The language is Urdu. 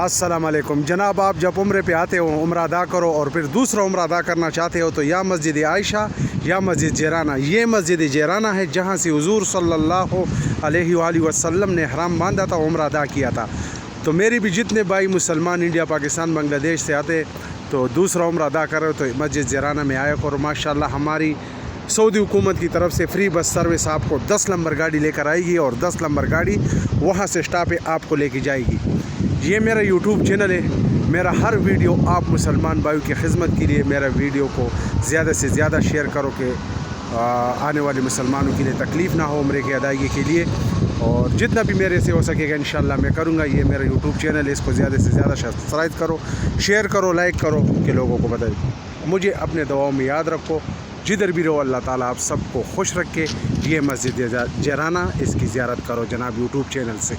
السلام علیکم جناب، آپ جب عمرے پہ آتے ہو عمرہ ادا کرو اور پھر دوسرا عمرہ ادا کرنا چاہتے ہو تو یا مسجد عائشہ یا مسجد جیرانہ، یہ مسجد جیرانہ ہے جہاں سے حضور صلی اللہ علیہ وآلہ وسلم نے احرام باندھا تھا، عمرہ ادا کیا تھا۔ تو میری بھی جتنے بھائی مسلمان انڈیا، پاکستان، بنگلہ دیش سے آتے تو دوسرا عمرہ ادا کرو تو مسجد جیرانہ میں آیا کرو۔ ماشاءاللہ ہماری سعودی حکومت کی طرف سے فری بس سروس آپ کو 10 نمبر گاڑی لے کر آئے گی اور 10 نمبر گاڑی وہاں سے اسٹاپ پہ آپ کو لے کے جائے گی۔ یہ میرا یوٹیوب چینل ہے، میرا ہر ویڈیو آپ مسلمان بھائیوں کی خدمت کے لیے میرا ویڈیو کو زیادہ سے زیادہ شیئر کرو کہ آنے والے مسلمانوں کے لیے تکلیف نہ ہو عمرے کی ادائیگی کے لیے، اور جتنا بھی میرے سے ہو سکے گا انشاءاللہ میں کروں گا۔ یہ میرا یوٹیوب چینل ہے، اس کو زیادہ سے زیادہ سبسکرائب کرو، شیئر کرو، لائک کرو کہ لوگوں کو بتائیں۔ مجھے اپنے دعاؤں میں یاد رکھو، جدھر بھی رہو اللہ تعالیٰ آپ سب کو خوش رکھے۔ یہ مسجد جیرانہ، اس کی زیارت کرو جناب یوٹیوب چینل سے۔